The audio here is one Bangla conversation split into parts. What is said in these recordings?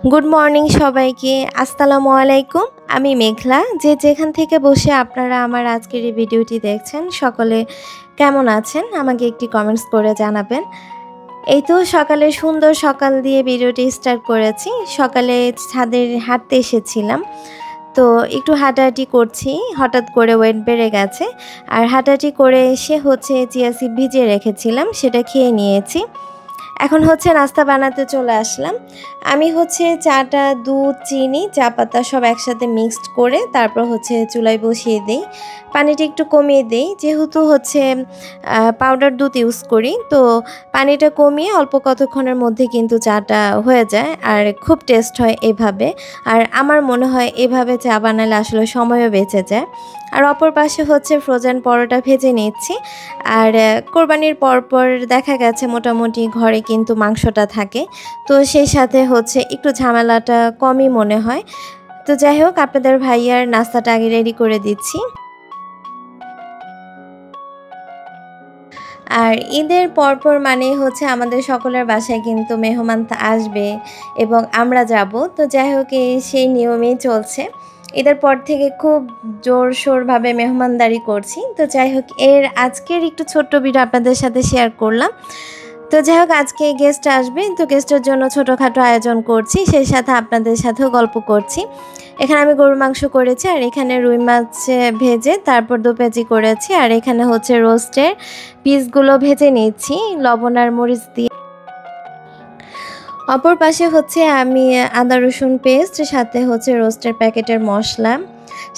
গুড মর্নিং সবাইকে। আসসালামু আলাইকুম। আমি মেঘলা। যে যেখান থেকে বসে আপনারা আমার আজকের এই ভিডিওটি দেখছেন, সকলে কেমন আছেন আমাকে একটি কমেন্টস করে জানাবেন। এই তো সকালে সুন্দর সকাল দিয়ে ভিডিওটি স্টার্ট করেছি। সকালে ছাদে হাঁটতে এসেছিলাম, তো একটু হাঁটাহাঁটি করছি, হঠাৎ করে ওয়েট বেড়ে গেছে। আর হাঁটাহাঁটি করে এসে চিয়া সিড ভিজিয়ে রেখেছিলাম, সেটা খেয়ে নিয়েছি। এখন নাস্তা বানাতে চলে আসলাম। আমি চাটা, দুধ, চিনি, চা পাতা সব একসাথে মিক্সড করে তারপর চুলায় বসিয়ে দেই। পানিটা একটু কমিয়ে দেই, যেহেতু পাউডার দুধ ইউজ করি, তো পানিটা কমিয়ে অল্প কতক্ষণের মধ্যে কিন্তু চাটা হয়ে যায় আর খুব টেস্ট হয় এভাবে। আর আমার মনে হয় এভাবে চা বানালে আসলে সময়ও বেঁচে যায়। আর অপর পাশে ফ্রোজেন পরোটা ভেজে নিচ্ছি। আর কোরবানির পরপর দেখা গেছে মোটামুটি ঘরে কিন্তু মাংসটা থাকে, তো সেই সাথে একটু ঝামেলাটা কমই মনে হয়। তো যাই হোক, আপনাদের ভাইয়ার নাস্তাটা আগে রেডি করে দিচ্ছি। আর ঈদের পরপর মানে আমাদের সকলের বাসায় কিন্তু মেহমান আসবে এবং আমরা যাব। তো যাই হোক, সেই নিয়মেই চলছে। ঈদের পর থেকে খুব জোরশোরভাবে মেহমানদারি করছি। তো যাই হোক, আজকের একটু ছোট্ট ভিডিও আপনাদের সাথে শেয়ার করলাম। তো যাই হোক, আজকে গেস্ট আসবে, তো গেস্টের জন্য ছোটোখাটো আয়োজন করছি, সেই সাথে আপনাদের সাথেও গল্প করছি। এখানে আমি গরুর মাংস করেছি, আর এখানে রুই মাছ ভেজে তারপর দো পেঁয়াজি করেছি, আর এখানে রোস্টের পিসগুলো ভেজে নিচ্ছি লবণ আর মরিচ দিয়ে। অপর পাশে আমি আদা রসুন পেস্ট, সাথে রোস্টের প্যাকেটের মশলা,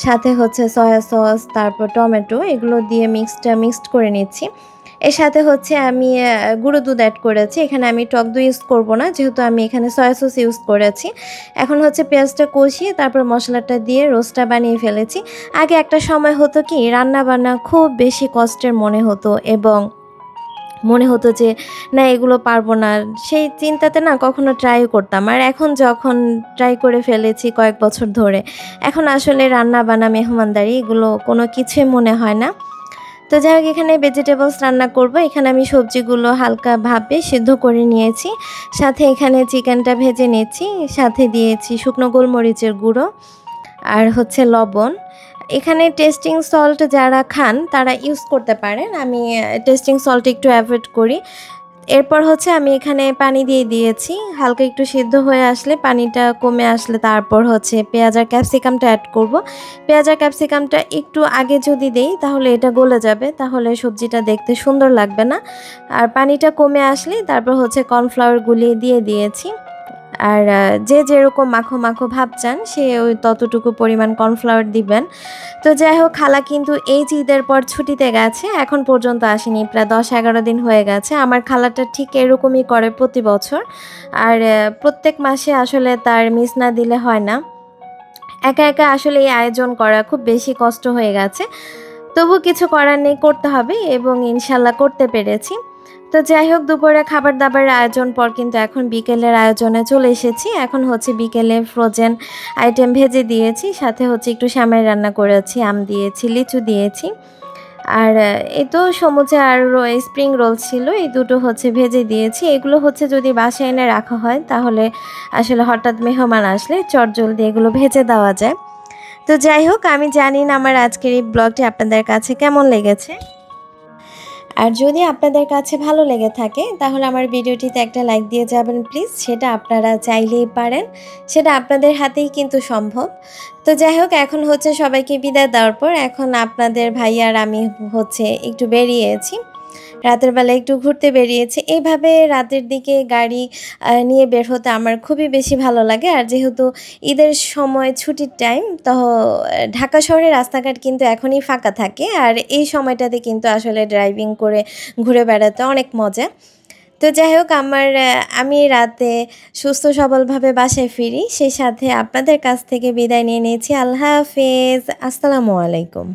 সাথে সয়া সস, তারপর টমেটো, এগুলো দিয়ে মিক্সড করে নিচ্ছি। এর সাথে আমি গুঁড়ো দুধ অ্যাড করেছি। এখানে আমি টক দই ইউজ করব না, যেহেতু আমি এখানে সয়া সস ইউজ করেছি। এখন পেঁয়াজটা কষিয়ে তারপর মশলাটা দিয়ে রোস্টটা বানিয়ে ফেলেছি। আগে একটা সময় হতো কি, রান্না বান্না খুব বেশি কষ্টের মনে হতো এবং মনে হতো যে না, এগুলো পারবো না, সেই চিন্তাতে না কখনো ট্রাইও করতাম। আর এখন যখন ট্রাই করে ফেলেছি কয়েক বছর ধরে, এখন আসলে রান্না বান্না, মেহমানদারি, এগুলো কোনো কিছুই মনে হয় না। তো যাই হোক, এখানে ভেজিটেবলস রান্না করব। এখানে আমি সবজিগুলো হালকা ভাপে সিদ্ধ করে নিয়েছি, সাথে এখানে চিকেনটা ভেজে নিয়েছি, সাথে দিয়েছি শুকনো গোলমরিচের গুঁড়ো আর লবণ। এখানে টেস্টিং সল্ট যারা খান তারা ইউজ করতে পারেন, আমি টেস্টিং সল্ট একটু অ্যাভয়েড করি। এরপর আমি এখানে পানি দিয়ে দিয়েছি। হালকা একটু সিদ্ধ হয়ে আসলে, পানিটা কমে আসলে তারপর পেঁয়াজ আর ক্যাপসিকামটা অ্যাড করব। পেঁয়াজ আর ক্যাপসিকামটা একটু আগে যদি দেই তাহলে এটা গলে যাবে, তাহলে সবজিটা দেখতে সুন্দর লাগবে না। আর পানিটা কমে আসলে তারপর কর্নফ্লাওয়ার গুলিয়ে দিয়ে দিয়েছি। আর যে যেরকম মাখো মাখো ভাব চান, সে ওই ততটুকু পরিমাণ কর্নফ্লাওয়ার দিবেন। তো যাই হোক, খালা কিন্তু এই ঈদের পর ছুটিতে গেছে, এখন পর্যন্ত আসেনি, প্রায় 10-11 দিন হয়ে গেছে। আমার খালাটা ঠিক এরকমই করে প্রতি বছর, আর প্রত্যেক মাসে আসলে তার মিস না দিলে হয় না। একা একা আসলে এই আয়োজন করা খুব বেশি কষ্ট হয়ে গেছে, তবু কিছু করার নেই, করতে হবে এবং ইনশাল্লাহ করতে পেরেছি। তো যাই হোক, দুপুরে খাবার দাবারের আয়োজন পর কিন্তু এখন বিকেলের আয়োজনে চলে এসেছি। এখন বিকেলে ফ্রোজেন আইটেম ভেজে দিয়েছি, সাথে একটু সেমাই রান্না করেছি, আম দিয়েছি, লিচু দিয়েছি। আর এই তো সমুচা আর স্প্রিং রোল ছিল, এই দুটো ভেজে দিয়েছি। এগুলো যদি বাসায় এনে রাখা হয় তাহলে আসলে হঠাৎ মেহমান আসলে চটজলদি এগুলো ভেজে দেওয়া যায়। তো যাই হোক, আমি জানি না আমার আজকের এই ব্লগটি আপনাদের কাছে কেমন লেগেছে। আর যদি আপনাদের কাছে ভালো লেগে থাকে তাহলে আমার ভিডিওটিতে একটা লাইক দিয়ে যাবেন প্লিজ। সেটা আপনারা চাইলেই পারেন, সেটা আপনাদের হাতেই কিন্তু সম্ভব। তো যাই হোক, এখন সবাইকে বিদায় দেওয়ার পর এখন আপনাদের ভাই আর আমি একটু বেরিয়েছি, রাতের বেলা একটু ঘুরতে বেরিয়েছি। এইভাবে রাতের দিকে গাড়ি নিয়ে বের হতে আমার খুবই বেশি ভালো লাগে। আর যেহেতু ঈদের সময় ছুটির টাইম, তো ঢাকা শহরের রাস্তাঘাট কিন্তু এখনই ফাঁকা থাকে, আর এই সময়টাতে কিন্তু আসলে ড্রাইভিং করে ঘুরে বেড়াতে অনেক মজা। তো যাই হোক, আমি রাতে সুস্থ সবলভাবে বাসায় ফিরি, সেই সাথে আপনাদের কাছ থেকে বিদায় নিয়ে নিয়েছি। আল্লাহ হাফেজ, আসসালামু আলাইকুম।